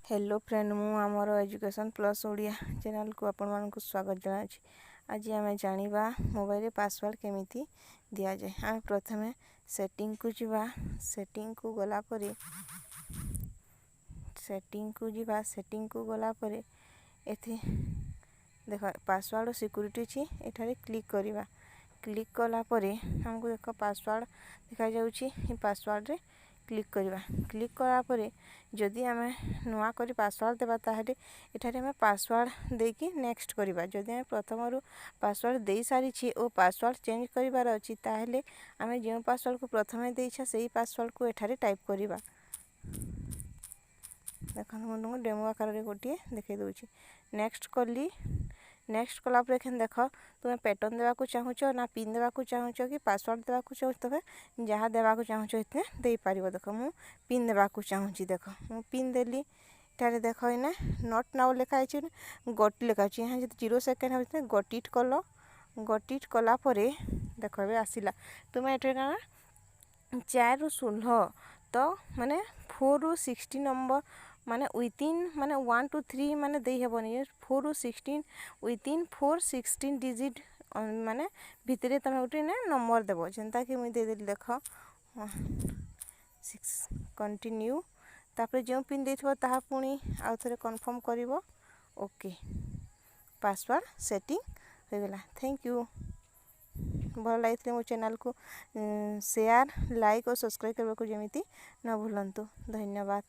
Hello friend मु आमर education plus Odia channel को आपण मानक स्वागत जनाछि। आज आम जानिबा मोबाइल पासवर्ड केमिति दिया जाए। आम प्रथमे सेटिंग को जिबा सेटिंग को गला परे एथि देख पासवर्ड सिक्योरिटी अछि एठारे क्लिक करिबा। क्लिक कला परे हमको देख पासवर्ड देखा जाउछि। ई पासवर्ड रे क्लिक करिबा। क्लिक करा परे जदि आम नुआ करी पासवर्ड देबा ताहले एठारे हम पासवर्ड देकी नेक्स्ट करिबा। जदि हम प्रथम रु पासवर्ड दे सारी छी ओ पासवर्ड चेंज करिवार अछि ताहले आम जे पासवर्ड को प्रथमे देइछा सेही पासवर्ड को एठारे टाइप करिबा। देखन मु डेमो आकार रे गोटिए देखै दउछि। नेक्स्ट कली। नेक्स्ट कला पर एखन देख तुमे पैटर्न देवा को चाहूचो ना पिन देवा को चाहूचो कि पासवर्ड देवा को चाहूचो तबे जहाँ देवा को चाहूचो इतने दे पारिबो। देख मु पिन देवा को चाहूची। देख मु पिन देली एठारे देख इने नॉट नाउ लिखा आछि गट लिखा आछि। यहाँ जति 0 सेकंड होते गट इट कलो। गट इट कला परे देख बे आसिला। तुमे एठारे ना 4 रु 16 तो माने 4 रु 16 नंबर माने विथिन माने 1 2 3 माने दे हेबनी 4 रु 16 विथिन 4 16 डिजिट माने भितरे तमे उठी ने नंबर देबो। जेंता कि मुई दे देली देख 6 कंटिन्यू तापर जो पिन देथबो ताहा पुनी आ थरे कंफर्म करिवो। ओके पासवर्ड सेटिंग हो गेला। Thank you. भल लाइक मो चैनल को शेयर लाइक और सब्सक्राइब करबा को जेमिति न भूलंतु। धन्यवाद।